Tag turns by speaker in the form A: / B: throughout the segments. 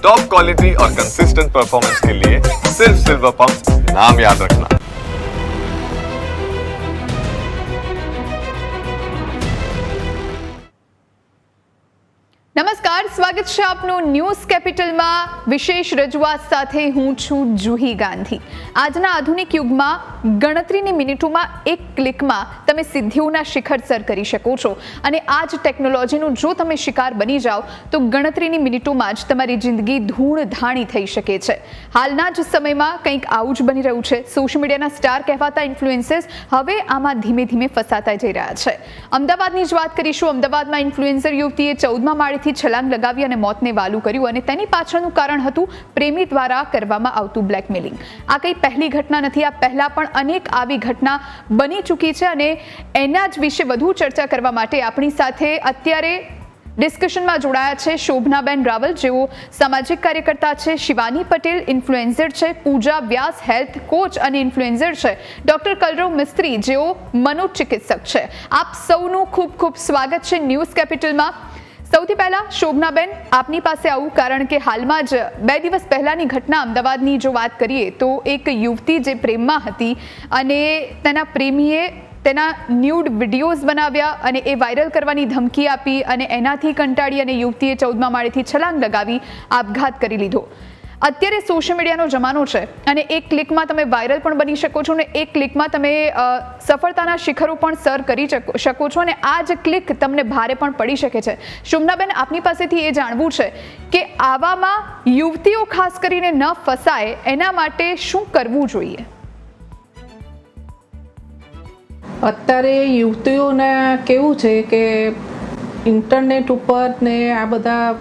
A: Top quality और consistent performance के लिए सिर्फ सिल्वर पंप नाम याद रखना।
B: નમસ્કાર, સ્વાગત છે આપનું ન્યૂઝ કેપિટલમાં વિશેષ રજૂઆત સાથે હું છું જુહી ગાંધી। આજના આધુનિક યુગમાં ગણતરીની મિનિટોમાં એક ક્લિકમાં તમે સિદ્ધિઓના શિખર સર કરી શકો છો અને આ જ ટેકનોલોજીનું જો તમે શિકાર બની જાઓ તો ગણતરીની મિનિટોમાં જ તમારી જિંદગી ધૂળધાણી થઈ શકે છે। હાલના જ સમયમાં કંઈક આવું જ બની રહ્યું છે। સોશિયલ મીડિયાના સ્ટાર કહેવાતા ઇન્ફ્લુએન્સર્સ હવે આમાં ધીમે ધીમે ફસાતા જઈ રહ્યા છે। અમદાવાદની જ વાત કરીશું। અમદાવાદમાં ઇન્ફ્લુએન્સર યુવતીએ 14મા માળે છલાંગ લગાવી અને મોતને વાલું કર્યું અને તેની પાછળનું કારણ હતું પ્રેમી દ્વારા કરવામાં આવતું બ્લેકમેલિંગ। આ કંઈ પહેલી ઘટના નથી, આ પહેલા પણ અનેક આવી ઘટના બની ચૂકી છે અને એના જ વિશે વધુ ચર્ચા કરવા માટે આપણી સાથે અત્યારે ડિસ્કશનમાં જોડાયા છે શોભનાબેન રાવલ, જેઓ સામાજિક કાર્યકર્તા છે, શિવાની પટેલ ઇન્ફ્લુએન્સર છે, પૂજા વ્યાસ હેલ્થ કોચ અને ઇન્ફ્લુએન્સર છે, ડોક્ટર કલરવ મિસ્ત્રી જેઓ મનોચિકિત્સક છે। આપ સૌનું ખૂબ ખૂબ સ્વાગત છે ન્યૂઝ કેપિટલમાં। સૌથી પહેલા શોભનાબેન, આપની પાસે આવું કારણ કે હાલમાં જ 2 દિવસ પહેલાની ઘટના અમદાવાદની જો વાત કરીએ તો એક યુવતી જે પ્રેમમાં હતી અને તેના પ્રેમીએ તેના ન્યૂડ વિડીયોઝ બનાવ્યા અને એ વાયરલ કરવાની ધમકી આપી અને એનાથી કંટાળી અને યુવતીએ 14મા માળેથી છલાંગ લગાવી આપઘાત કરી લીધો। અત્યારે સોશિયલ મીડિયાનો જમાનો છે અને એક ક્લિકમાં તમે વાયરલ પણ બની શકો છો અને એક ક્લિકમાં તમે સફળતાના શિખરો પણ સર કરી શકો છો અને આ જ ક્લિક તમને ભારે પણ પડી શકે છે। શોભનાબેન, આપની પાસેથી એ જાણવું છે કે આવામાં યુવતીઓ ખાસ કરીને ન ફસાય એના માટે શું કરવું જોઈએ?
C: અત્યારે યુવતીઓને કેવું છે કે ઇન્ટરનેટ ઉપર ને આ બધા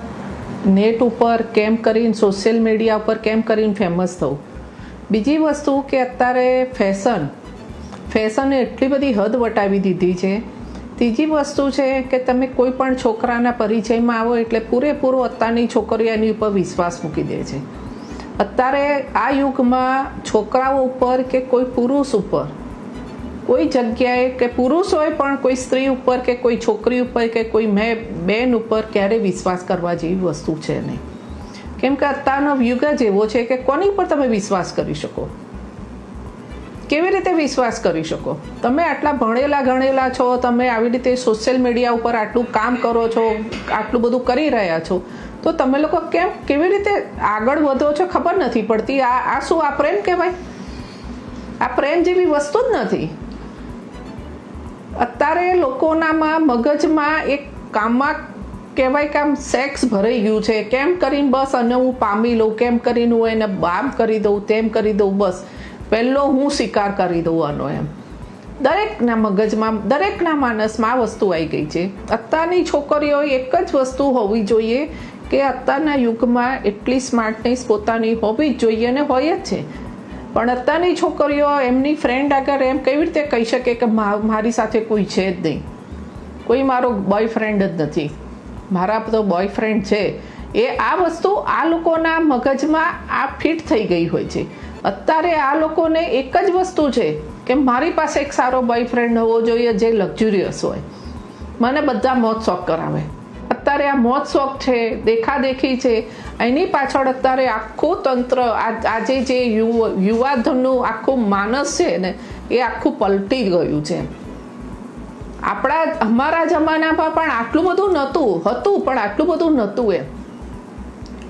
C: નેટ ઉપર કેમ કરીને સોશિયલ મીડિયા ઉપર કેમ કરીને ફેમસ થવું। બીજી વસ્તુ કે અત્યારે ફેશને એટલી બધી હદ વટાવી દીધી છે। ત્રીજી વસ્તુ છે કે તમે કોઈ પણ છોકરાના પરિચયમાં આવો એટલે પૂરેપૂરો અત્યારની છોકરીઓ એની ઉપર વિશ્વાસ મૂકી દે છે। અત્યારે આ યુગમાં છોકરાઓ ઉપર કે કોઈ પુરુષ ઉપર કોઈ જગ્યાએ કે પુરુષ હોય પણ કોઈ સ્ત્રી ઉપર કે કોઈ છોકરી ઉપર કે કોઈ બેન ઉપર ક્યારેય વિશ્વાસ કરવા જેવી વસ્તુ છે નહીં। કેમ કે અત્યારનો યુગ જ એવો છે કે કોની ઉપર તમે વિશ્વાસ કરી શકો? કેવી રીતે વિશ્વાસ કરી શકો? તમે આટલા ભણેલા ગણેલા છો, તમે આવી રીતે સોશિયલ મીડિયા ઉપર આટલું કામ કરો છો, આટલું બધું કરી રહ્યા છો, તો તમે લોકો કેવી રીતે આગળ વધો છો ખબર નથી પડતી। આ શું આ પ્રેમ કહેવાય? આ પ્રેમ જેવી વસ્તુ જ નથી। અત્યારે લોકોનામાં મગજમાં એક કામમાં કહેવાય કે આમ સેક્સ ભરાઈ ગયું છે। કેમ કરીને બસ અને હું પામી લઉં, કેમ કરીને હું એને બામ કરી દઉં, તેમ કરી દઉં, બસ પહેલો હું શિકાર કરી દઉં આનો એમ। દરેકના મગજમાં, દરેકના માનસમાં આ વસ્તુ આવી ગઈ છે। અત્યારની છોકરીઓ એક જ વસ્તુ હોવી જોઈએ કે અત્યારના યુગમાં એટલી સ્માર્ટનેસ પોતાની હોવી જ જોઈએ અને હોય જ છે। પણ અત્યારની છોકરીઓ એમની ફ્રેન્ડ આગળ એમ કેવી રીતે કહી શકે કે મારી સાથે કોઈ છે જ નહીં, કોઈ મારો બોયફ્રેન્ડ જ નથી, મારા તો બોયફ્રેન્ડ છે। એ આ વસ્તુ આ લોકોના મગજમાં આ ફિટ થઈ ગઈ હોય છે। અત્યારે આ લોકોને એક જ વસ્તુ છે કે મારી પાસે એક સારો બોયફ્રેન્ડ હોવો જોઈએ જે લક્ઝુરિયસ હોય, મને બધા મોજ શોખ કરાવે। અત્યારે આ મોજ શોખ છે, દેખાદેખી છે, એની પાછળ અત્યારે આખું તંત્ર, આજે જે યુવાધનનું આખું માનસ છે ને એ આખું પલટી ગયું છે। અમારા જમાનામાં પણ આટલું બધું હતું પણ આટલું બધું નહોતું એમ।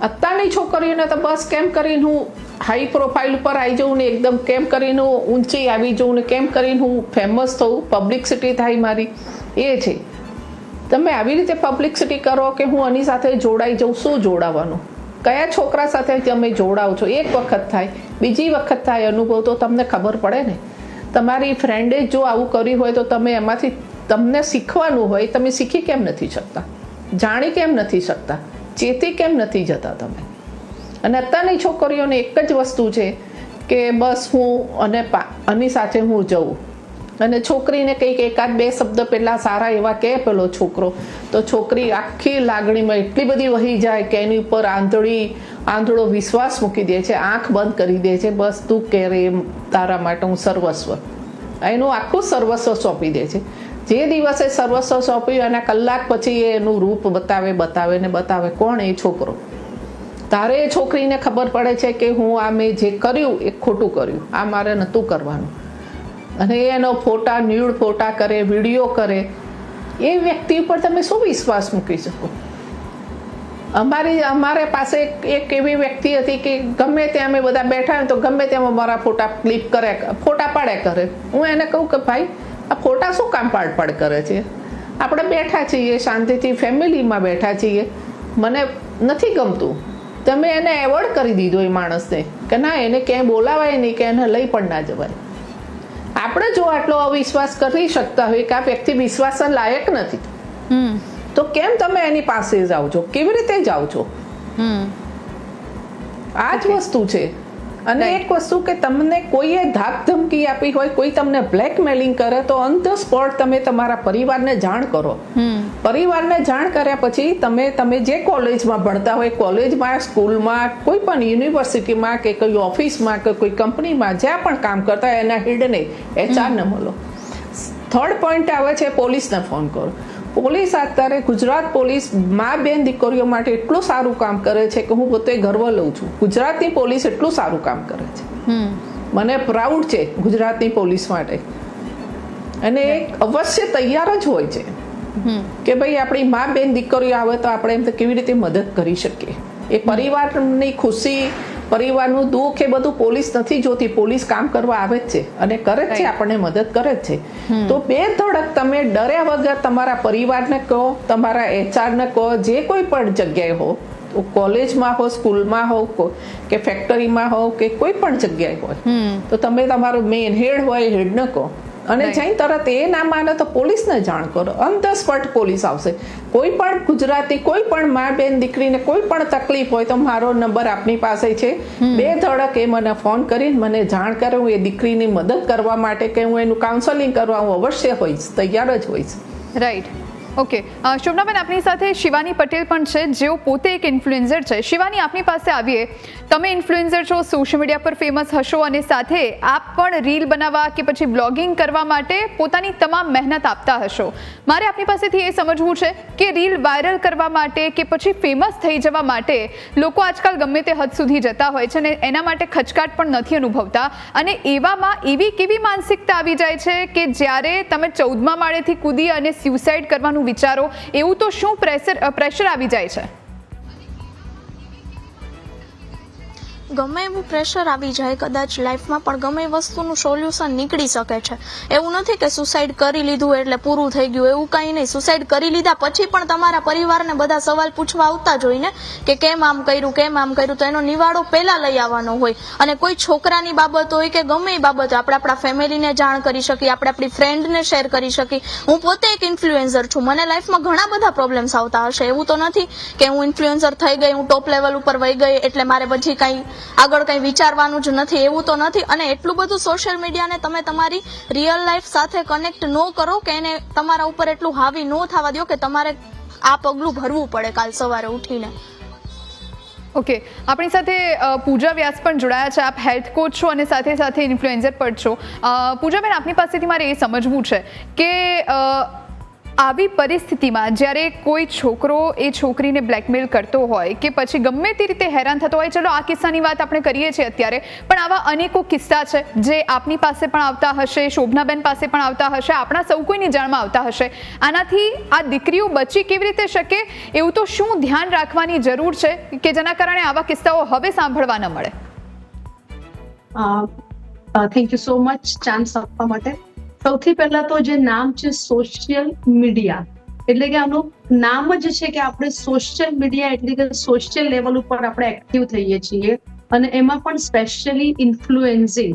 C: અત્યારની છોકરીઓને તો બસ કેમ કરીને હું હાઈ પ્રોફાઇલ ઉપર આવી જાઉં ને એકદમ કેમ કરીને હું ઊંચી આવી જાઉં ને કેમ કરીને હું ફેમસ થઉં, પબ્લિસિટી થાય મારી, એ છે। તમે આવી રીતે પબ્લિસિટી કરો કે હું આની સાથે જોડાઈ જાઉં, શું જોડાવાનું? કયા છોકરા સાથે તમે જોડાવ છો? એક વખત થાય, બીજી વખત થાય અનુભવ તો તમને ખબર પડે ને। તમારી ફ્રેન્ડે જો આવું કર્યું હોય તો તમે એમાંથી તમને શીખવાનું હોય, તમે શીખી કેમ નથી શકતા? જાણી કેમ નથી શકતા? ચેતી કેમ નથી જતા તમે? અને અત્યારની છોકરીઓને એક જ વસ્તુ છે કે બસ હું આની સાથે હું જઉં, અને છોકરીને કંઈક એકાદ બે શબ્દ પહેલાં સારા એવા કહે પેલો છોકરો, તો છોકરી આખી લાગણીમાં એટલી બધી વહી જાય કે એની ઉપર આંધળો વિશ્વાસ મૂકી દે છે, આંખ બંધ કરી દે છે। બસ તું કહે રે તારા માટે હું સર્વસ્વ, એનું આખું સર્વસ્વ સોંપી દે છે। જે દિવસે સર્વસ્વ સોંપ્યું એના કલાક પછી એનું રૂપ બતાવે ને બતાવે, કોણ? એ છોકરો। તારે એ છોકરીને ખબર પડે છે કે હું આ મેં જે કર્યું એ ખોટું કર્યું, આ મારે નહોતું કરવાનું, અને એનો ફોટા, ન્યૂડ ફોટા કરે, વિડીયો કરે, એ વ્યક્તિ ઉપર તમે શું વિશ્વાસ મૂકી શકો? અમારે પાસે એક એવી વ્યક્તિ હતી કે ગમે ત્યાં અમે બધા બેઠા હોય તો ગમે ત્યાં અમારા ફોટા ક્લિક કરે, ફોટા પાડ્યા કરે. હું એને કહું કે ભાઈ આ ફોટા શું કામ પાડ કરે છે? આપણે બેઠા છીએ શાંતિથી, ફેમિલીમાં બેઠા છીએ, મને નથી ગમતું. તમે એને એવોર્ડ કરી દીધો એ માણસને કે ના, એને ક્યાંય બોલાવાય નહીં, કે એને લઈ પણ ના જવાય. આપણે જો આટલો અવિશ્વાસ કરી શકતા હોય કે આ વ્યક્તિ વિશ્વાસ લાયક નથી, તો કેમ તમે એની પાસે જાઓ છો? કેવી રીતે જાઓ છો? આ જ વસ્તુ છે. અને એક વસ્તુ કે તમને કોઈએ ધાક ધમકી આપી હોય, કોઈ તમને બ્લેકમેલિંગ કરે, તો ઓન ધ સ્પોટ તમે તમારા પરિવારને જાણ કરો. પરિવારને જાણ કર્યા પછી તમે જે કોલેજમાં ભણતા હોય, કોલેજમાં, સ્કૂલમાં, કોઈ પણ યુનિવર્સિટીમાં કે કોઈ ઓફિસમાં કે કોઈ કંપનીમાં જ્યાં પણ કામ કરતા હોય એના હેડને, એચઆરને મળો. થર્ડ પોઈન્ટ આવે છે પોલીસને ફોન કરો. પોલીસ અત્યારે, ગુજરાત પોલીસ મા બેન દીકરીઓ માટે એટલું સારું કામ કરે છે કે હું પોતે ગર્વ લઉં છું. ગુજરાતની પોલીસ એટલું સારું કામ કરે છે, મને પ્રાઉડ છે ગુજરાતની પોલીસ માટે. અને એક અવશ્ય તૈયાર જ હોય છે કે ભાઈ આપણી મા બેન દીકરીઓ આવે તો આપણે એમ કેવી રીતે મદદ કરી શકીએ. એ પરિવારની ખુશી, પરિવારનું દુઃખ, એ બધું પોલીસ નથી જોતી. પોલીસ કામ કરવા આવે જ છે અને કરે જ છે, આપણને મદદ કરે જ છે. તો બે ધડક તમે ડર્યા વગર તમારા પરિવારને કહો, તમારા એચઆરને કહો, જે કોઈ પણ જગ્યાએ હો, કોલેજમાં હો, સ્કૂલમાં હો કે ફેક્ટરીમાં હો કે કોઈ પણ જગ્યાએ હોય, તો તમે તમારો મેઇન હેડ હોય, હેડને કહો. અને જઈ તરત એ ના માને તો પોલીસને જાણ કરો. ઓન ધ સ્પોટ પોલીસ આવશે. કોઈ પણ ગુજરાતી, કોઈ પણ મા બેન દીકરીને કોઈ પણ તકલીફ હોય તો મારો નંબર આપની પાસે છે. બે ધડક એ મને ફોન કરીને મને જાણ કરે. હું એ દીકરીની મદદ કરવા માટે કે હું એનું કાઉન્સેલિંગ કરવા હું અવશ્ય હોઈશ, તૈયાર જ હોઈશ.
B: રાઈટ. ઓકે, શોભનાબેન, આપની સાથે શિવાની પટેલ પણ છે, જેઓ પોતે એક ઇન્ફ્લુએન્સર છે. શિવાની, આપની પાસે આવીએ. તમે ઇન્ફ્લુએન્સર છો, સોશિયલ મીડિયા પર ફેમસ હશો, અને સાથે આપ પણ રીલ બનાવવા કે પછી બ્લોગિંગ કરવા માટે પોતાની તમામ મહેનત આપતા હશો. મારે આપની પાસેથી એ સમજવું છે કે રીલ વાયરલ કરવા માટે કે પછી ફેમસ થઈ જવા માટે લોકો આજકાલ ગમે તે હદ સુધી જતા હોય છે, અને એના માટે ખચકાટ પણ નથી અનુભવતા. અને એવામાં એવી કેવી માનસિકતા આવી જાય છે કે જ્યારે તમે 14મા માળેથી કૂદી અને સ્યુસાઇડ કરવાનું વિચારો, એવું તો શું પ્રેશર આવી જાય છે?
D: ગમે એવું પ્રેશર આવી જાય કદાચ લાઈફમાં, પણ ગમે એ વસ્તુનું સોલ્યુશન નીકળી શકે છે. એવું નથી કે સુસાઇડ કરી લીધું એટલે પૂરું થઈ ગયું, એવું કંઈ નહીં. સુસાઇડ કરી લીધા પછી પણ તમારા પરિવારને બધા સવાલ પૂછવા આવતા જ હોય ને કે કેમ આમ કર્યું, કેમ આમ કર્યું, તો એનો નિવાડો પહેલા લઈ આવવાનો હોય. અને કોઈ છોકરાની બાબત હોય કે ગમે એ બાબત, આપણે આપણા ફેમિલીને જાણ કરી શકીએ, આપણે આપણી ફ્રેન્ડને શેર કરી શકીએ. હું પોતે એક ઇન્ફ્લુએન્સર છું, મને લાઈફમાં ઘણા બધા પ્રોબ્લેમ્સ આવતા હશે. એવું તો નથી કે હું ઇન્ફ્લુએન્સર થઈ ગઈ, હું ટોપ લેવલ ઉપર વહી ગઈ એટલે મારે પછી કંઈ આગળ કંઈ વિચારવાનું જ નથી, એવું તો નથી. અને એટલું બધું સોશિયલ મીડિયાને તમે તમારી રિયલ લાઈફ સાથે કનેક્ટ ન કરો કે એને તમારા ઉપર એટલું હાવી ન થવા દો કે તમારે આ પગલું ભરવું પડે કાલ સવારે ઉઠીને.
B: ઓકે, આપણી સાથે પૂજા વ્યાસ પણ જોડાયા છે. આપ હેલ્થ કોચ છો અને સાથે સાથે ઇન્ફ્લુએન્સર પણ છો. પૂજાબેન, આપની પાસેથી મારે એ સમજવું છે કે આવી પરિસ્થિતિમાં જ્યારે કોઈ છોકરો એ છોકરીને બ્લેકમેલ કરતો હોય કે પછી ગમે તે રીતે હેરાન થતો હોય, ચલો આ કિસ્સાની વાત આપણે કરીએ છીએ અત્યારે, પણ આવા અનેકો કિસ્સા છે જે આપની પાસે પણ આવતા હશે, શોભનાબેન પાસે પણ આવતા હશે, આપણા સૌ કોઈની જાણમાં આવતા હશે. આનાથી આ દીકરીઓ બચી કેવી રીતે શકે, એવું તો શું ધ્યાન રાખવાની જરૂર છે કે જેના કારણે આવા કિસ્સાઓ હવે સાંભળવા ન મળે?
E: Thank you so much chance આપવા માટે. સૌથી પહેલા તો જે નામ છે સોશિયલ મીડિયા, એટલે કે આનું નામ જ છે કે આપણે સોશિયલ મીડિયા એટલે કે સોશિયલ લેવલ ઉપર આપણે એક્ટિવ થઈએ છીએ, અને એમાં પણ સ્પેશિયલી ઇન્ફ્લુએન્સિંગ.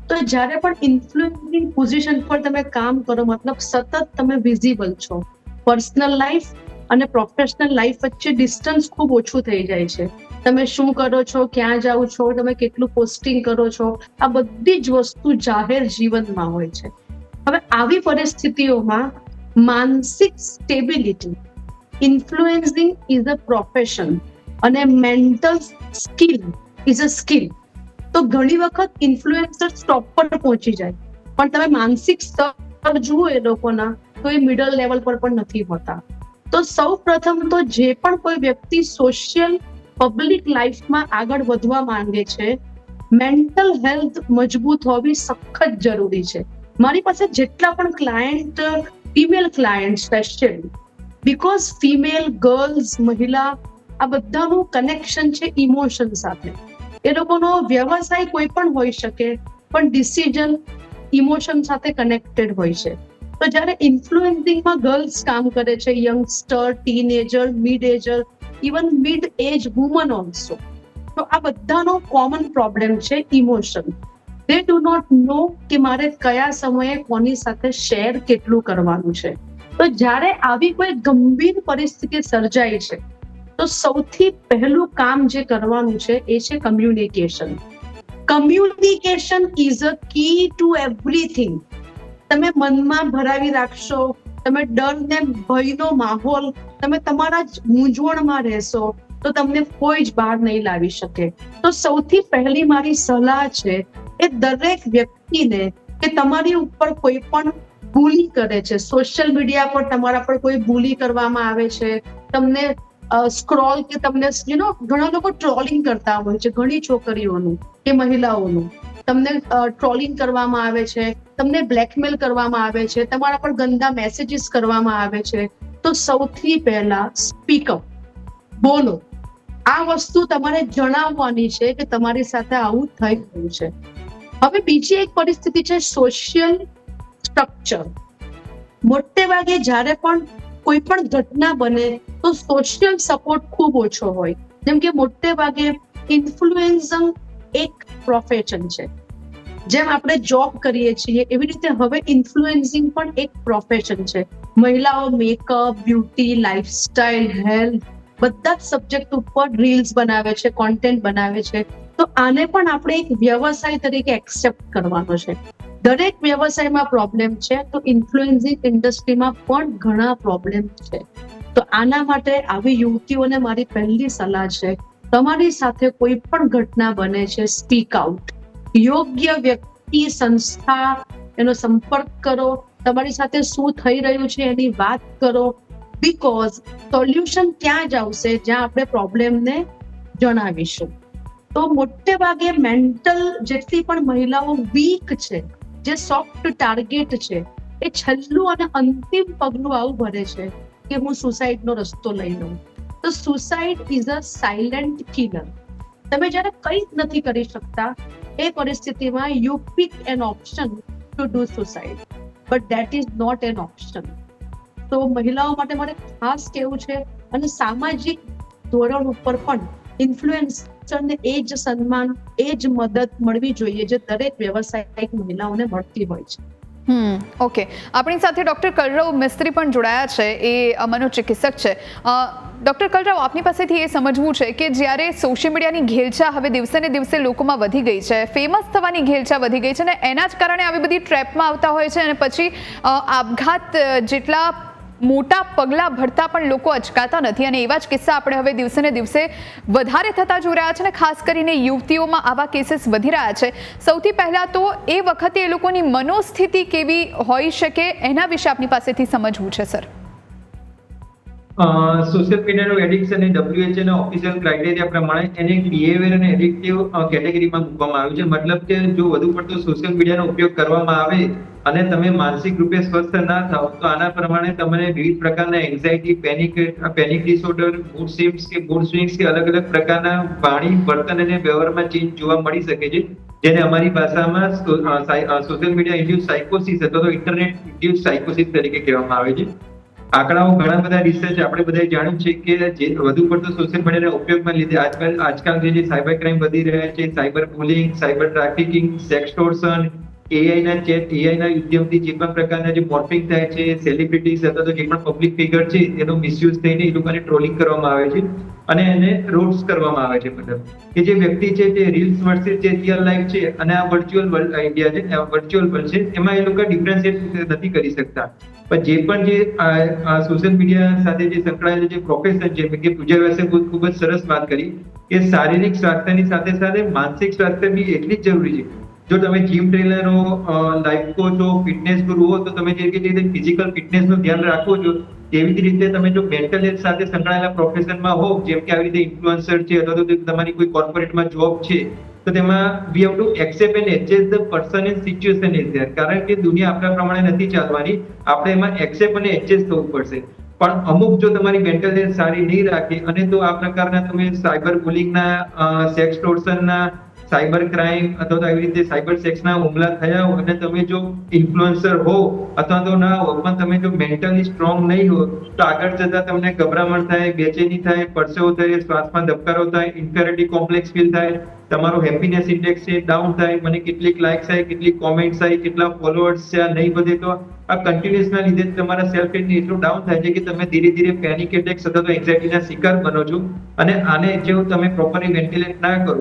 E: તો જ્યારે પણ ઇન્ફ્લુએન્સિંગ પોઝિશન પર તમે કામ કરો, મતલબ સતત તમે વિઝિબલ છો. પર્સનલ લાઈફ અને પ્રોફેશનલ લાઈફ વચ્ચે ડિસ્ટન્સ ખૂબ ઓછું થઈ જાય છે. તમે શું કરો છો, ક્યાં જાઓ છો, તમે કેટલું પોસ્ટિંગ કરો છો, આ બધી જ વસ્તુ જાહેર જીવનમાં હોય છે. હવે આવી પરિસ્થિતિઓમાં માનસિક સ્ટેબિલિટી, ઇન્ફ્લુએન્સિંગ ઇઝ અ પ્રોફેશન અને mental skill is a skill. તો ઘણી વખત ઇન્ફ્લુએન્સર ટોપ પર પહોંચી જાય, પણ તમે માનસિક સ્તર જુઓ એ લોકોના, તો એ મિડલ લેવલ પર પણ નથી હોતા. તો સૌ પ્રથમ તો જે પણ કોઈ વ્યક્તિ સોશિયલ પબ્લિક લાઈફમાં આગળ વધવા માંગે છે, મેન્ટલ હેલ્થ મજબૂત હોવી સખત જરૂરી છે. મારી પાસે જેટલા પણ client, female client specially, because female, girls, મહિલા આ બધાનું કનેક્શન છે ઇમોશન સાથે. એ લોકોનો વ્યવસાય કોઈ પણ હોઈ શકે, પણ ડિસિઝન ઇમોશન સાથે કનેક્ટેડ હોય છે. તો જ્યારે ઇન્ફ્લુએન્સિંગમાં ગર્લ્સ કામ કરે છે, youngster, teenager, mid ager, even mid age woman also, તો આ બધાનો કોમન પ્રોબ્લેમ છે emotion. They do not know કે મારે કયા સમયે કોની સાથે શેર કેટલું કરવાનું છે. તો જ્યારે આવી કોઈ ગંભીર પરિસ્થિતિ સર્જાય છે, તો સૌથી પહેલું કામ જે કરવાનું છે એ છે communication. Communication is a key to everything. તમે મનમાં ભરાવી રાખશો, તમે ડર ને ભયનો માહોલ, તમે તમારા જ મૂંઝવણમાં રહેશો, તો તમને કોઈ જ બહાર નહીં લાવી શકે. તો સૌથી પહેલી મારી સલાહ છે એ દરેક વ્યક્તિને કે તમારી ઉપર કોઈ પણ બુલી કરે છે, સોશિયલ મીડિયા પર તમારા પર કોઈ બુલી કરવામાં આવે છે, તમને સ્ક્રોલ કે તમને ઘણા લોકો ટ્રોલિંગ કરતા હોય છે, ઘણી છોકરીઓનું કે મહિલાઓનું તમને ટ્રોલિંગ કરવામાં આવે છે, તમને બ્લેકમેલ કરવામાં આવે છે, તમારા પર ગંદા મેસેજીસ કરવામાં આવે છે, તો સૌથી પહેલા સ્પીક અપ, બોલો. આ વસ્તુ તમારે જણાવવાની છે કે તમારી સાથે આવું થઈ રહ્યું છે. હવે બીજી એક પરિસ્થિતિ છે સોશિયલ સ્ટ્રક્ચર. મોટે ભાગે જ્યારે પણ કોઈ પણ ઘટના બને તો સોશિયલ સપોર્ટ ખૂબ ઓછો હોય. જેમ કે મોટે ભાગે ઇન્ફ્લુએન્સિંગ એક પ્રોફેશન છે. જેમ આપણે જોબ કરીએ છીએ એવી રીતે હવે ઇન્ફ્લુએન્સિંગ પણ એક પ્રોફેશન છે. મહિલાઓ મેકઅપ, બ્યુટી, લાઇફસ્ટાઇલ, હેલ્થ બધા જ સબ્જેક્ટ ઉપર રીલ્સ બનાવે છે, કોન્ટેન્ટ બનાવે છે. તો આને પણ આપણે એક વ્યવસાય તરીકે એક્સેપ્ટ કરવાનો છે. દરેક વ્યવસાયમાં પ્રોબ્લેમ છે, તો ઇન્ફ્લુએન્સિંગ ઇન્ડસ્ટ્રીમાં પણ ઘણા પ્રોબ્લેમ છે. તો આના માટે આવી યુવતીઓને મારી પહેલી સલાહ છે, તમારી સાથે કોઈ પણ ઘટના બને છે, સ્પીક આઉટ. યોગ્ય વ્યક્તિ, સંસ્થા એનો સંપર્ક કરો, તમારી સાથે શું થઈ રહ્યું છે એની વાત કરો. બીકોઝ સોલ્યુશન ત્યાં જ આવશે જ્યાં આપણે પ્રોબ્લેમને જણાવીશું. તો મોટે ભાગે મેન્ટલ જેટલી પણ મહિલાઓ વીક છે, જે સોફ્ટ ટાર્ગેટ છે, એ છેલ્લું અને અંતિમ પગલું આવું ભરે છે કે હું સુસાઇડનો રસ્તો લઈ લઉં. તો suicide is a silent killer. તમે જ્યારે કંઈ જ નથી કરી શકતા એ પરિસ્થિતિમાં you pick an option to do suicide, but that is not an option. તો મહિલાઓ માટે મારે ખાસ કહેવું છે, અને સામાજિક ધોરણ ઉપર પણ ઇન્ફ્લુએન્સરને એ જ સન્માન, એ જ મદદ મળવી જોઈએ જે દરેક વ્યવસાયિક મહિલાઓને મળતી હોય છે.
B: ઓકે, આપણી સાથે ડોક્ટર કલરવ મિસ્ત્રી પણ જોડાયા છે, એ મનોચિકિત્સક છે. ડોક્ટર કલરવ, આપની પાસેથી એ સમજવું છે કે જ્યારે સોશિયલ મીડિયાની ઘેલછા હવે દિવસે ને દિવસે લોકોમાં વધી ગઈ છે, ફેમસ થવાની ઘેલછા વધી ગઈ છે, અને એના જ કારણે આવી બધી ટ્રેપમાં આવતા હોય છે, અને પછી આપઘાત જેટલા મોટા પગલાં ભરતા પણ લોકો અચકાતા નથી, અને એવા જ કિસ્સા આપણે હવે દિવસે ને દિવસે વધારે થતા જોઈ રહ્યા છે, અને ખાસ કરીને યુવતીઓમાં આવા કેસીસ વધી રહ્યા છે. સૌથી પહેલાં તો એ વખતે એ લોકોની મનોસ્થિતિ કેવી હોઈ શકે એના વિશે આપની પાસેથી સમજવું છે સર.
F: સોશિયલ મીડિયાનું એડિક્શન એ WHO ના ઓફિશિયલ ક્રાઇટેરિયા પ્રમાણે એને બિહેવિયર અને એડિક્ટિવ કેટેગરીમાં મૂકવામાં આવ્યું છે. મતલબ કે જો વધુ પડતો સોશિયલ મીડિયાનો ઉપયોગ કરવામાં આવે અને તમે માનસિક રૂપે સ્વસ્થ ના થાઓ, તો આના પ્રમાણે તમને વિવિધ પ્રકારના anxiety, panic disorder, mood swings કે અલગ અલગ પ્રકારના વાણી, વર્તન અને વ્યવહારમાં ચેન્જ જોવા મળી શકે છે, જેને અમારી ભાષામાં સોશિયલ મીડિયા ઇન્ડ્યુસ સાયકોસિસ અથવા તો ઇન્ટરનેટ ઇન્ડ્યુસ સાયકોસિસ તરીકે કહેવામાં આવે છે. આંકડાઓ ઘણા બધા રિસર્ચ આપણે બધાએ જાણ્યું છે કે જે વધુ પડતો સોશિયલ મીડિયાના ઉપયોગમાં લીધે આજકાલ જે સાયબર ક્રાઇમ વધી રહ્યા છે, cyber bullying, cyber trafficking, sextortion, એઆઈના ચેટ, એઆઈના ઉદ્યમથી જે પણ પ્રકારના જે મોર્ફિંગ થાય છે, સેલિબ્રિટીઝ અથવા તો જે પણ પબ્લિક ફિગર છે એનો મિસયુઝ થઈને એ લોકોને ટ્રોલિંગ કરવામાં આવે છે અને એને રોસ્ટ કરવામાં આવે છે. મતલબ કે જે વ્યક્તિ છે તે રીલ્સ વર્સિસ જે રિયલ લાઈફ છે અને આ વર્ચ્યુઅલ વર્લ્ડ ઇન્ડિયા છે, વર્ચ્યુઅલ વર્લ્ડ છે, એમાં એ લોકો ડિફરન્શિએટ નથી કરી શકતા. પણ જે પણ જે સોશિયલ મીડિયા સાથે જે સંકળાયેલું જે પ્રોફેશન છે, કે પૂજા વ્યાસે ખૂબ જ સરસ વાત કરી કે શારીરિક સ્વાસ્થ્યની સાથે સાથે માનસિક સ્વાસ્થ્ય બી એટલી જ જરૂરી છે. જો તમે જીમ ટ્રેનર હો, લાઈફ કોચ હો, ફિટનેસ ગુરુ હો, તો તમે જે રીતે ફિઝિકલ ફિટનેસનું ધ્યાન રાખો છો, તેવી જ રીતે તમે જો મેન્ટલ હેલ્થ સાથે સંકળાયેલા પ્રોફેશનમાં હો, જેમ કે આવી રીતે ઇન્ફ્લુએન્સર છે અથવા તો તમારી કોઈ કોર્પોરેટમાં જોબ છે, તો તેમાં we have to accept and adjust the person and situation is there. કારણ કે દુનિયા આપણા પ્રમાણે નથી ચાલવાની, આપણે એમાં એક્સેપ્ટ અને એડજસ્ટ થવું પડશે. પણ અમુક જો તમારી મેન્ટલ હેલ્થ સારી નહીં રાખે અને તો આ પ્રકારના તમે સાયબર બુલિંગના, સેક્સ ટોર્શનના, સાયબર ક્રાઇમ અથવા તો આવી રીતે સાયબર સેક્સના હુમલા થયા હો અને તમે જો ઇન્ફ્લુએન્સર હો અથવા તો ના હો, પણ તમે જો મેન્ટલી સ્ટ્રોંગ નહીં હો, તો આગળ જતા તમને ગભરામણ થાય, બેચેની થાય, પરસેવો થાય, શ્વાસમાં ધબકારો થાય, ઇન્ફેરિટી કોમ્પ્લેક્સ ફીલ થાય, તમારો હેપીનેસ ઇન્ડેક્સ છે ડાઉન થાય, મને કેટલીક લાઇક્સ આવી, કેટલીક કોમેન્ટ્સ આવી, કેટલા ફોલોઅર્સ છે, આ નહીં વધે તો આ કન્ટિન્યુઅસના લીધે તમારા સેલ્ફ ઇમેજ એટલું ડાઉન થાય છે કે તમે ધીરે ધીરે પેનિક એટેક્સ અથવા તો એન્ઝાઇટીના શિકાર બનો છો. અને આને જો તમે પ્રોપરલી વેન્ટિલેટ ના કરો,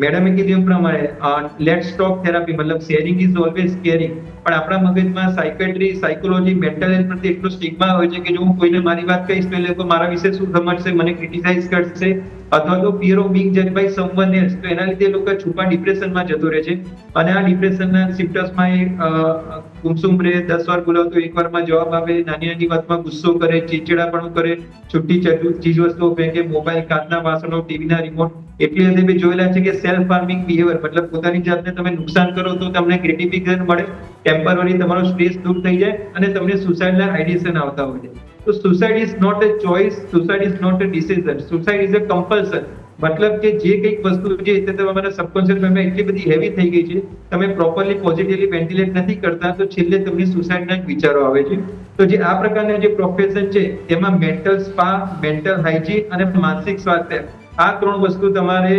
F: મેડમે કીધું પ્રમાણે લેટ સ્ટોપ થેરાપી, મતલબ શેરિંગ ઇઝ ઓલવેઝ કેરિંગ. પણ આપણા મગજમાં સાયકેટ્રી, સાયકોલોજી, મેન્ટલ હેલ્થ પ્રત્યે એટલો સ્ટિગ્મા હોય છે કે જો હું કોઈને મારી વાત કહીશ તો એ લોકો મારા વિશે શું સમજશે, મને ક્રિટિસાઇઝ કરશે, અથવા તો ફિયર ઓફ બીંગ જજ બાય સમવન એલ્સ. તો એના લીધે લોકો છુપા ડિપ્રેશનમાં જતો રહે છે. અને આ ડિપ્રેશનના સિમ્પટમ્સમાં એ ગુમસુમ રહે, 10 વાર બોલાવતો 1 વારમાં જવાબ આપે, નાની નાની વાતમાં ગુસ્સો કરે, ચીડચીડાપણું કરે, છૂટી ચીજ વસ્તુઓ ફેંકે, મોબાઈલ, કાચના વાસણો, ટીવીના રિમોટ. એટલી હદે મેં જોયેલા છે કે સેલ્ફ હાર્મિંગ બિહેવિયર, મતલબ પોતાની જાતને તમે નુકસાન કરો તો તમને ગ્રેટિફિકેશન મળે, ટેમ્પરરી તમારો સ્ટ્રેસ દૂર થઈ જાય અને તમને સુસાઇડના આઈડિયેશન આવતા હોય છે. તો suicide is not a choice, suicide is not a decision, suicide is a compulsion. મતલબ કે જે કંઈક વસ્તુ છે તે તમારા સબકોન્શિયસ માઇન્ડમાં એટલી બધી હેવી થઈ ગઈ છે, તમે પ્રોપરલી પોઝિટિવલી વેન્ટિલેટ નથી કરતા, તો છેલ્લે તમને સુસાઇડના જ વિચારો આવે છે. તો જે આ પ્રકારના જે પ્રોફેશન છે તેમાં મેન્ટલ સ્પા, મેન્ટલ હાઇજીન અને માનસિક સ્વાસ્થ્ય, આ 3 વસ્તુ તમારે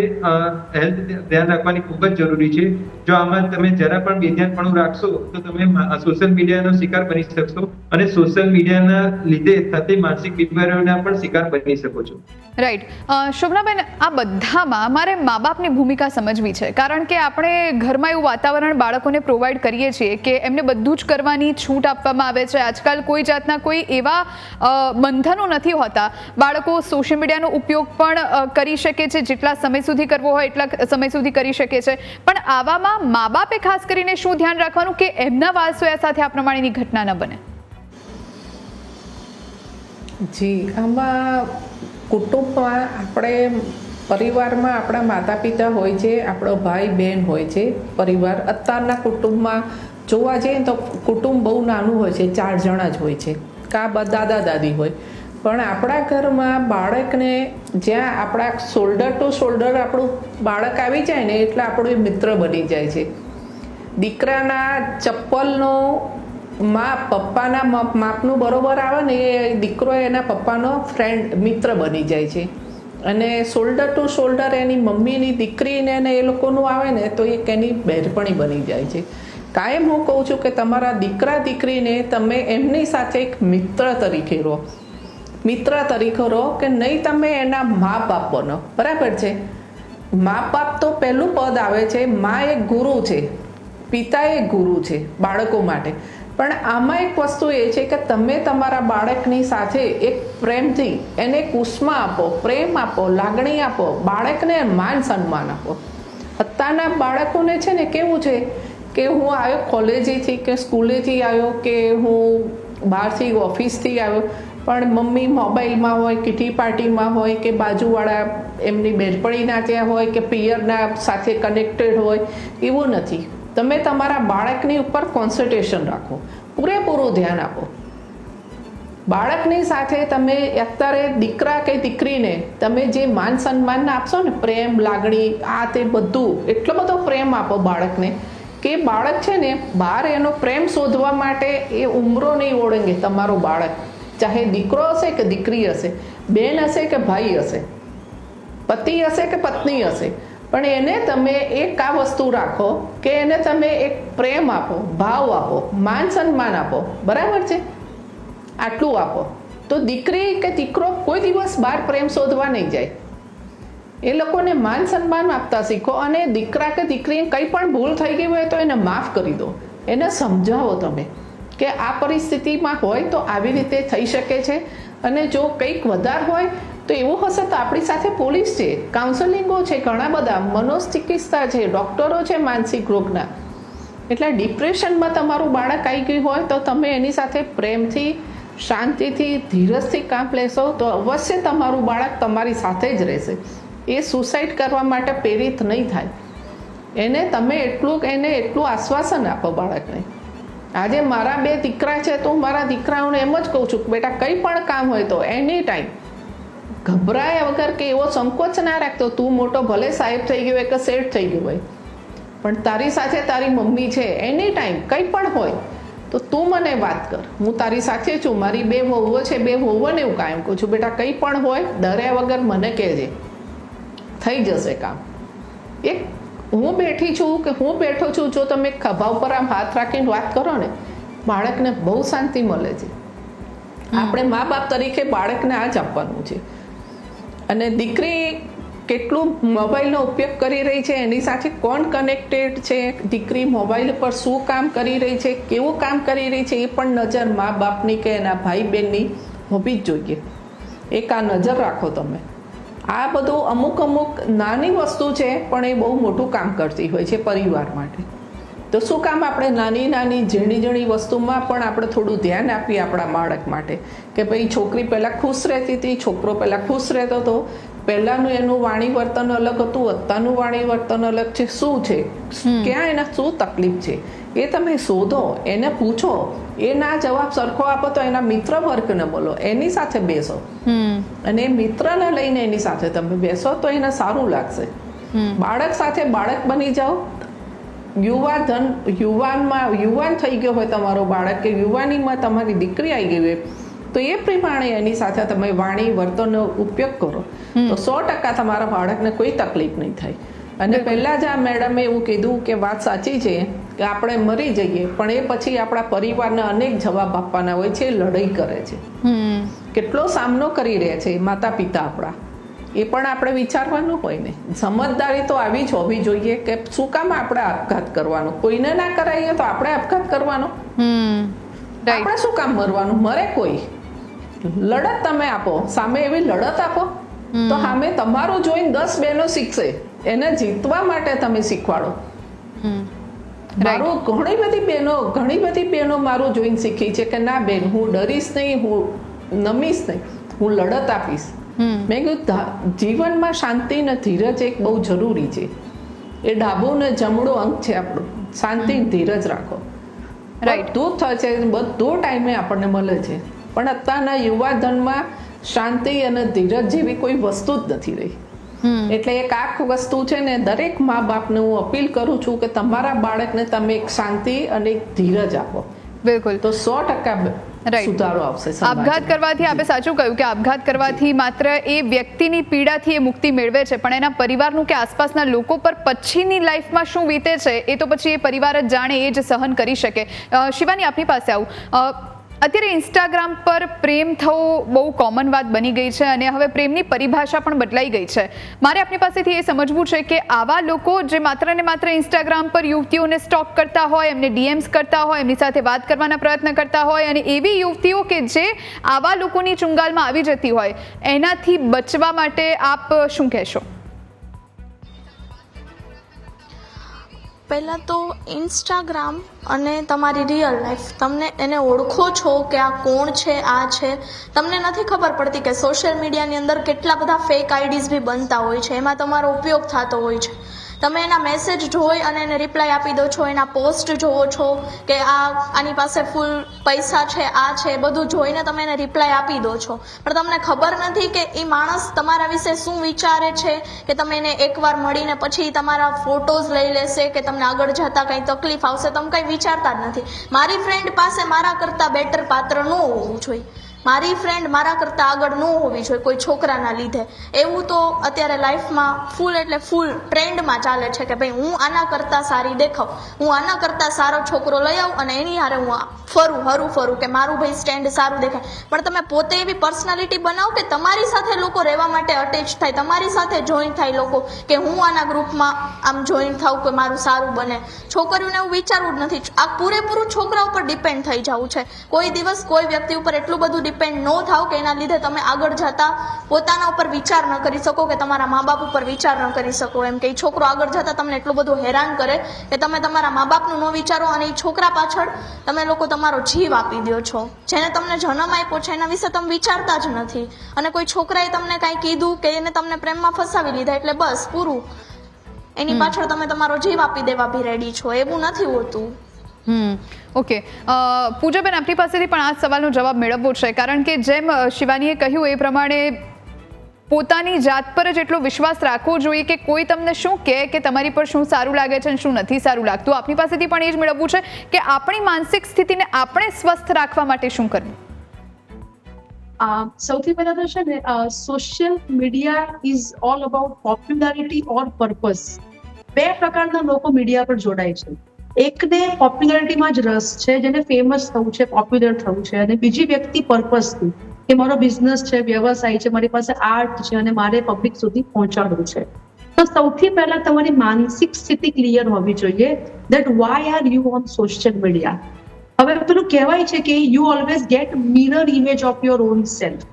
F: હેલ્થ ધ્યાન રાખવાની ખૂબ જ જરૂરી છે. જો આમાં તમે જરા પણ બેધ્યાનપણું રાખશો તો તમે સોશિયલ મીડિયાનો શિકાર બની શકશો અને સોશિયલ મીડિયાના લીધે થતી માનસિક બીમારીઓના પણ શિકાર બની શકો છો.
B: રાઈટ. શોભનાબેન, આ બધામાં મારે મા બાપની ભૂમિકા સમજવી છે, કારણ કે આપણે ઘરમાં એવું વાતાવરણ બાળકોને પ્રોવાઈડ કરીએ છીએ કે એમને બધું જ કરવાની છૂટ આપવામાં આવે છે. આજકાલ કોઈ જાતના કોઈ એવા બંધનો નથી હોતા. બાળકો સોશિયલ મીડિયાનો ઉપયોગ પણ કરી શકે છે, જેટલા સમય સુધી કરવો હોય એટલા સમય સુધી કરી શકે છે. પણ આવામાં મા બાપે ખાસ કરીને શું ધ્યાન રાખવાનું કે એમના વાલસોયા સાથે આ પ્રમાણેની ઘટના ન બને?
C: જી, આમાં કુટુંબમાં આપણે પરિવારમાં આપણા માતા પિતા હોય છે, આપણો ભાઈ બહેન હોય છે, પરિવાર. અત્યારના કુટુંબમાં જોવા જઈએ તો કુટુંબ બહુ નાનું હોય છે, 4 જણા જ હોય છે, કાં દાદા દાદી હોય. પણ આપણા ઘરમાં બાળકને જ્યાં આપણા શોલ્ડર ટુ શોલ્ડર આપણું બાળક આવી જાય ને એટલે આપણું એ મિત્ર બની જાય છે. દીકરાના ચપ્પલનો માપ પપ્પાના માપનું બરોબર આવે ને એ દીકરો એના પપ્પાનો ફ્રેન્ડ, મિત્ર બની જાય છે. અને શોલ્ડર ટુ શોલ્ડર એની મમ્મીની દીકરીને ને એ લોકોનું આવે ને તો એક એની બહેરપણી બની જાય છે. કાયમ હું કહું છું કે તમારા દીકરા દીકરીને તમે એમની સાથે એક મિત્ર તરીકે રહો, મિત્ર તરીકે રહો, કે નહીં તમે એના મા બાપ બનો. બરાબર છે? મા બાપ તો પહેલું પદ આવે છે. મા એક ગુરુ છે, પિતા એક ગુરુ છે બાળકો માટે. પણ આમાં એક વસ્તુ એ છે કે તમે તમારા બાળકની સાથે એક પ્રેમથી એને એક ઉષ્મા આપો, પ્રેમ આપો, લાગણી આપો, બાળકને માન સન્માન આપો. અત્યારના બાળકોને છે ને કેવું છે કે હું આવ્યો કોલેજેથી કે સ્કૂલેથી આવ્યો કે હું બહારથી ઓફિસથી આવ્યો, પણ મમ્મી મોબાઈલમાં હોય, કિટી પાર્ટીમાં હોય, કે બાજુવાળા એમની બહેરપણીના ત્યાં હોય, કે પિયરના સાથે કનેક્ટેડ હોય. એવું નથી. તમે તમારા બાળકની ઉપર કોન્સન્ટ્રેશન રાખો, પૂરેપૂરું ધ્યાન આપો. બાળકની સાથે તમે અત્યારે દીકરા કે દીકરીને તમે જે માન સન્માન આપશો ને, પ્રેમ, લાગણી, આ તે બધું, એટલો બધો પ્રેમ આપો બાળકને કે બાળક છે ને બહાર એનો પ્રેમ શોધવા માટે એ ઉંમરો નહીં ઓળંગે. તમારો બાળક ચાહે દીકરો હશે કે દીકરી હશે, બેન હશે કે ભાઈ હશે, પતિ હશે કે પત્ની હશે, પણ એને તમે એક આ વસ્તુ રાખો કે એને તમે એક પ્રેમ આપો, ભાવ આપો, માન સન્માન આપો. બરાબર છે? આટલું આપો તો દીકરી કે દીકરો કોઈ દિવસ બહાર પ્રેમ શોધવા નહીં જાય. એ લોકોને માન સન્માન આપતા શીખો. અને દીકરા કે દીકરીને કંઈ પણ ભૂલ થઈ ગઈ હોય તો એને માફ કરી દો, એને સમજાવો તમે કે આ પરિસ્થિતિમાં હોય તો આવી રીતે થઈ શકે છે. અને જો કંઈક વધારે હોય તો એવું હશે તો આપણી સાથે પોલીસ છે, કાઉન્સેલિંગો છે, ઘણા બધા મનોચિકિત્સા છે, ડૉક્ટરો છે માનસિક રોગના. એટલે ડિપ્રેશનમાં તમારું બાળક આવી ગયું હોય તો તમે એની સાથે પ્રેમથી, શાંતિથી ધીરજથી કામ લેશો તો અવશ્ય તમારું બાળક તમારી સાથે જ રહેશે. એ સુસાઇડ કરવા માટે પ્રેરિત નહીં થાય. એને તમે એટલું આશ્વાસન આપો બાળકને. આજે મારા 2 દીકરા છે તો હું મારા દીકરાઓને એમ જ કહું છું કે બેટા કંઈ પણ કામ હોય તો એની ટાઈમ ગભરાયા વગર કે એવો સંકોચ ના રાખતો. તું મોટો ભલે સાહેબ થઈ ગયો હોય કે શેઠ થઈ ગયો હોય, પણ તારી સાથે તારી મમ્મી છે. એની ટાઈમ કંઈ પણ હોય તો તું મને વાત કર, હું તારી સાથે છું. મારી 2 વહુઓ છે, 2 વહુઓને હું કાયમ કહું છું બેટા કંઈ પણ હોય ડર્યા વગર મને કહેજે, થઈ જશે કામ. એક હું બેઠી છું કે હું બેઠો છું, જો તમે ખભા ઉપર આમ હાથ રાખીને વાત કરો ને, બાળકને બહુ શાંતિ મળે છે. આપણે મા બાપ તરીકે બાળકને આ જ આપવાનું છે. અને દીકરી કેટલું મોબાઈલનો ઉપયોગ કરી રહી છે, એની સાથે કોણ કનેક્ટેડ છે, દીકરી મોબાઈલ પર શું કામ કરી રહી છે, કેવું કામ કરી રહી છે, એ પણ નજર મા બાપની કે એના ભાઈ બહેનની હોવી જ જોઈએ. એક આ નજર રાખો તમે. આ બધું અમુક નાની વસ્તુ છે પણ એ બહુ મોટું કામ કરતી હોય છે પરિવાર માટે. તો શું કામ આપણે નાની ઝીણી વસ્તુમાં પણ આપણે થોડું ધ્યાન આપીએ આપણા બાળક માટે કે ભાઈ છોકરી પહેલાં ખુશ રહેતી હતી, છોકરો પહેલાં ખુશ રહેતો હતો. પહેલાંનું એનું વાણી વર્તન અલગ હતું, અત્યારનું વાણી વર્તન અલગ છે. શું છે, ક્યાં એના શું તકલીફ છે એ તમે શોધો, એને પૂછો. એ ના જવાબ સરખો આપો તો એના મિત્ર વર્ગને બોલો, એની સાથે બેસો અને એ મિત્રને લઈને એની સાથે તમે બેસો તો એને સારું લાગશે. બાળક સાથે બાળક બની જાઓ. યુવાન થઈ ગયો હોય તમારો બાળક કે યુવાનીમાં તમારી દીકરી આવી ગઈ હોય તો એ પ્રમાણે એની સાથે તમે વાણી વર્તનનો ઉપયોગ કરો તો 100% તમારા બાળકને કોઈ તકલીફ નહીં થાય. અને પહેલાં જ આ મેડમે એવું કીધું કે વાત સાચી છે કે આપણે મરી જઈએ પણ એ પછી આપણા પરિવારને અનેક જવાબ આપવાના હોય છે, લડાઈ કરે છે, કેટલો સામનો કરી રહ્યા છે માતા પિતા આપણા. એ પણ આપણે વિચારવાનું હોય ને. સમજદારી તો આવી જ હોવી જોઈએ કે શું કામ આપણે આપઘાત કરવાનો, કોઈને ના કરાવીએ તો આપણે આપઘાત કરવાનો, આપણે શું કામ મરવાનું? મરે કોઈ. લડત તમે આપો, સામે એવી લડત આપો તો સામે તમારું જોઈને 10 બહેનો શીખશે. એને જીતવા માટે તમે શીખવાડો. મારું ઘણી બધી બહેનો મારું જોઈને શીખી છે કે ના બેન, હું ડરીશ નહીં, હું નમીશ નહીં, હું લડત આપીશ. મેં કીધું જીવનમાં શાંતિ ને ધીરજ એક બહુ જરૂરી છે. એ ડાબું ને જમણું અંગ છે આપણું. શાંતિ ધીરજ રાખો. બધું થશે, બધું ટાઈમે આપણને મળે છે પણ અત્યારના યુવાધનમાં શાંતિ અને ધીરજ જેવી કોઈ વસ્તુ જ નથી રહી. એટલે એક આ વસ્તુ છે ને, દરેક મા બાપને હું અપીલ કરું છું કે તમારા બાળકને તમે એક શાંતિ અને એક ધીરજ આપો.
B: બિલકુલ.
C: તો 100% સુધારો આવશે.
B: આપઘાત કરવાથી આપણે સાચું કહ્યું કે આપઘાત કરવાથી માત્ર એ વ્યક્તિની પીડાથી એ મુક્તિ મેળવે છે પણ એના પરિવારનું કે આસપાસના લોકો પર પછીની લાઈફમાં શું વીતે છે એ તો પછી એ પરિવાર જ જાણે, એ જ સહન કરી શકે. શિવાની, આપની પાસે આવું. અત્યારે ઇન્સ્ટાગ્રામ પર પ્રેમ થવો બહુ કોમન વાત બની ગઈ છે અને હવે પ્રેમની પરિભાષા પણ બદલાઈ ગઈ છે. મારે આપની પાસેથી એ સમજવું છે કે આવા લોકો જે માત્ર ને માત્ર ઇન્સ્ટાગ્રામ પર યુવતીઓને સ્ટોક કરતા હોય, એમને ડીએમ્સ કરતા હોય, એમની સાથે વાત કરવાના પ્રયત્ન કરતા હોય અને એવી યુવતીઓ કે જે આવા લોકોની ચુંગાલમાં આવી જતી હોય, એનાથી બચવા માટે આપ શું કહેશો?
D: પહેલાં તો ઇન્સ્ટાગ્રામ અને તમારી રિયલ લાઈફ, તમને એને ઓળખો છો કે આ કોણ છે, આ છે, તમને નથી ખબર પડતી કે સોશિયલ મીડિયાની અંદર કેટલા બધા ફેક આઈડીઝ બી બનતા હોય છે, એમાં તમારો ઉપયોગ થતો હોય છે. તમે એના મેસેજ જોઈ અને એને રિપ્લાય આપી દો છો, એના પોસ્ટ જોવો છો કે આની પાસે ફૂલ પૈસા છે, આ છે, બધું જોઈને તમે એને રિપ્લાય આપી દો છો પણ તમને ખબર નથી કે એ માણસ તમારા વિશે શું વિચારે છે, કે તમે એને એકવાર મળીને પછી તમારા ફોટોઝ લઈ લેશે કે તમને આગળ જતા કંઈ તકલીફ આવશે, તમે કંઈ વિચારતા જ નથી. મારી ફ્રેન્ડ પાસે મારા કરતાં બેટર પાત્ર ન હોવું જોઈએ, મારી ફ્રેન્ડ મારા કરતાં આગળ ન હોવી જોઈએ કોઈ છોકરાના લીધે. એવું તો અત્યારે લાઈફમાં ફૂલ એટલે ફૂલ ટ્રેન્ડમાં ચાલે છે કે ભાઈ હું આના કરતાં સારી દેખાવ, હું આના કરતાં સારો છોકરો લઈ આવું અને એની હારે હું ફરું કે મારું ભાઈ સ્ટેન્ડ સારું દેખાય. પણ તમે પોતે એવી પર્સનાલિટી બનાવો કે તમારી સાથે લોકો રહેવા માટે અટેચ થાય, તમારી સાથે જોઈન થાય લોકો કે હું આના ગ્રુપમાં આમ જોઈન થાઉં કે મારું સારું બને. છોકરીઓને એવું વિચારવું જ નથી. આ પૂરેપૂરું છોકરા ઉપર ડિપેન્ડ થઈ જવું છે. કોઈ દિવસ કોઈ વ્યક્તિ ઉપર એટલું બધું ડિપેન્ડ ન થાવ કે એના લીધે તમે આગળ જતા પોતાના ઉપર વિચાર ન કરી શકો કે તમારા મા બાપ ઉપર વિચાર ન કરી શકો. એમ કે છોકરો આગળ જતા તમને એટલું બધું હેરાન કરે કે તમે તમારા મા બાપનું ન વિચારો અને એ છોકરા પાછળ તમે લોકો તમારો જીવ આપી દો છો. જેને તમને જન્મ આપ્યો છે એના વિશે તમે વિચારતા જ નથી, અને કોઈ છોકરાએ તમને કાંઈ કીધું કે એને તમને પ્રેમમાં ફસાવી લીધા એટલે બસ પૂરું, એની પાછળ તમે તમારો જીવ આપી દેવા બી રેડી છો. એવું નથી હોતું.
B: ઓકે, પૂજાબેન, આપની પાસેથી પણ આ સવાલનો જવાબ મેળવવો છે, કારણ કે જેમ શિવાનીએ કહ્યું એ પ્રમાણે પોતાની જાત પર જ એટલો વિશ્વાસ રાખવો જોઈએ કે કોઈ તમને શું કહે કે તમારી પર શું સારું લાગે છે અને શું નથી સારું લાગતું. આપની પાસેથી પણ એ જ મેળવવું છે કે આપણી માનસિક સ્થિતિને આપણે સ્વસ્થ રાખવા માટે શું કરવું.
E: સૌથી પહેલા તો છે ને, social media is all about popularity or purpose. બે પ્રકારના લોકો મીડિયા પર જોડાય છે. એકને પોપ્યુલારિટીમાં જ રસ છે, જેને ફેમસ થવું છે, પોપ્યુલર થવું છે, અને બીજી વ્યક્તિ પર્પઝથી કે મારો બિઝનેસ છે, વ્યવસાય છે, મારી પાસે આર્ટ છે અને મારે પબ્લિક સુધી પહોંચાડવું છે. તો સૌથી પહેલા તમારી માનસિક સ્થિતિ ક્લિયર હોવી જોઈએ, that why are you on social media. હવે પેલું કહેવાય છે કે you always get mirror image of your own self.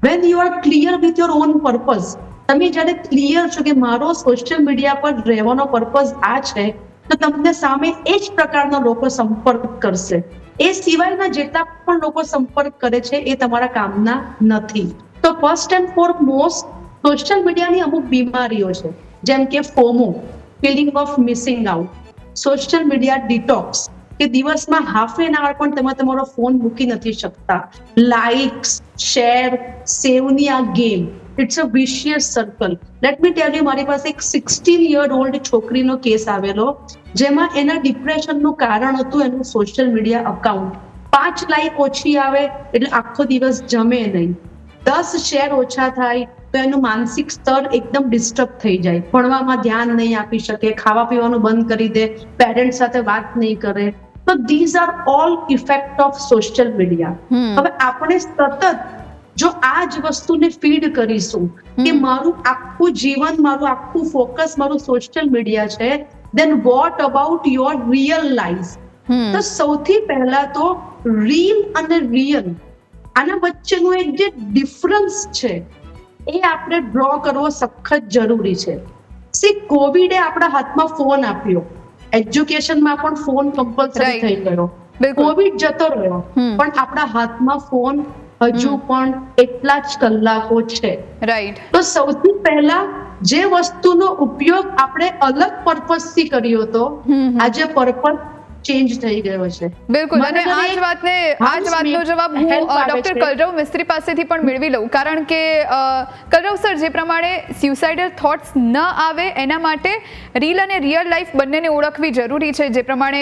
E: When you are clear with your own purpose, તમે જ્યારે ક્લિયર છો કે મારો સોશિયલ મીડિયા પર રહેવાનો પર્પઝ આ છે, તો તમને સામે એ જ પ્રકારના લોકો સંપર્ક કરશે. એ સિવાયના જેટલા પણ લોકો સંપર્ક કરે છે એ તમારા કામના નથી. તો ફર્સ્ટ એન્ડ ફોરમોસ્ટ સોશિયલ મીડિયાની અમુક બીમારીઓ છે, જેમ કે FOMO, feeling of missing out, social media detox, કે દિવસમાં હાફ એન આવર પણ તમે તમારો ફોન મૂકી નથી શકતા, લાઇક્સ, શેર, સેવની આ game, it's a vicious circle. Let me tell you, મારી પાસે એક 16-year-old છોકરીનો કેસ આવેલો, જેમાં એના ડિપ્રેશનનું કારણ હતું એનું સોશિયલ મીડિયા અકાઉન્ટ. 5 લાઇક ઓછી આવે એટલે આખો દિવસ જમે નહીં, 10 શેર ઓછા થાય તો એનું માનસિક સ્તર એકદમ ડિસ્ટર્બ થઈ જાય, ભણવામાં ધ્યાન નહીં આપી શકે, ખાવા પીવાનું બંધ કરી દે, પેરેન્ટ્સ સાથે વાત નહીં કરે. તો these are all effect of social media. હવે આપણે સતત જો આ જ વસ્તુને ફીડ કરીશું કે મારું આખું જીવન, મારું આખું ફોકસ મારું સોશિયલ મીડિયા છે, then what about your real life? તો સૌથી પહેલા તો રીલ અને રિયલ, આના વચ્ચેનો એક જે ડિફરન્સ છે એ આપણે ડ્રો કરવો સખત જરૂરી છે. સી, કોવિડે આપણા હાથમાં ફોન આપ્યો, એજ્યુકેશનમાં પણ ફોન કમ્પલસરી થઈ ગયો, કોવિડ જતો રહ્યો, પણ આપણા હાથમાં ફોન હજુ પણ એટલા જ કલાકો છે.
B: રાઈટ.
E: તો સૌથી પહેલા જે વસ્તુનો ઉપયોગ આપણે અલગ પર્પઝથી કર્યો હતો, આજે પર્પઝ ચેન્જ થઈ ગયો છે.
B: બિલકુલ. અને આ જ વાતનો જવાબ હું ડોક્ટર કલરવ મિસ્ત્રી પાસેથી પણ મેળવી લઉં, કારણ કે કલરવ સર, જે પ્રમાણે સ્યુસાઇડલ થોટ્સ ન આવે એના માટે રીલ અને રિયલ લાઈફ બંનેને ઓળખવી જરૂરી છે. જે પ્રમાણે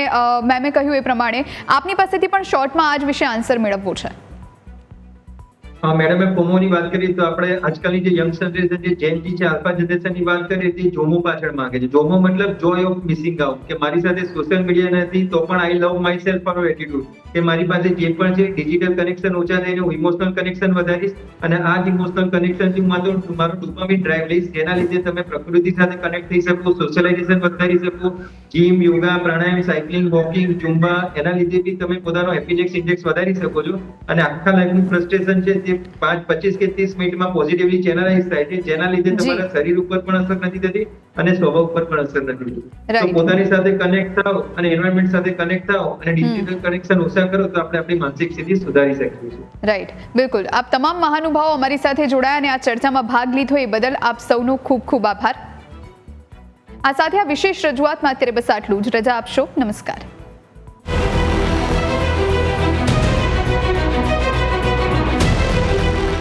B: મેમે કહ્યું એ પ્રમાણે આપની પાસેથી પણ શોર્ટમાં આ જ વિશે આન્સર મેળવવો છે.
F: મેડમે ફોમોની વાત કરી તો આપણે આજકાલની જે યંગ જનરેશન, જે જેન જી છે, આલ્ફા જનરેશનની વાત કરીએ તે જોમો પાછળ માંગે છે. જોમો મતલબ જોય ઓફ મિસિંગ આઉટ, કે મારી સાથે સોશિયલ મીડિયા નથી તો પણ આઈ લવ માય સેલ્ફ વાળો એટીટ્યુડ, કે મારી પાસે જે પણ છે ડિજિટલ કનેક્શન ઓછા થઈને હું ઇમોશનલ કનેક્શન વધારીશ, અને આ જ ઇમોશનલ કનેક્શનથી હું મારું ડોપામિન ડ્રાઈવ લઈશ, જેના લીધે તમે પ્રકૃતિ સાથે કનેક્ટ થઈ શકો, સોશિયલાઇઝેશન વધારી શકો, જીમ, યોગા, પ્રાણાયામ, સાયકલિંગ, વોકિંગ, ઝુમ્બા, એના લીધે બી તમે પોતાનો હેપીનેસ ઇન્ડેક્સ વધારી શકો છો, અને આખા લાઈફનું ફ્રસ્ટ્રેશન છે તે 5, 25 કે 30 મિનિટમાં પોઝિટિવલી ચેનલાઇઝ થાય છે, જેના લીધે તમારા શરીર ઉપર પણ અસર નથી થતી અને સ્વભાવ ઉપર પણ અસર નથી થતી. તો પોતાની સાથે કનેક્ટ થાઓ અને એન્વાયરમેન્ટ સાથે કનેક્ટ થાઓ અને ડિજિટલ કનેક્શન ઓછા કરો તો આપણે આપણી માનસિક સ્થિતિ સુધારી શકીએ છીએ.
B: રાઈટ, બિલકુલ. આપ તમામ મહાનુભાવો અમારી સાથે જોડાયા અને આ ચર્ચામાં ભાગ લીધો એ બદલ આપ સૌનો ખૂબ ખૂબ આભાર. આ સાથે આ વિશેષ રજૂઆતમાં અત્યારે બસ આટલું જ. રજા આપશો. નમસ્કાર.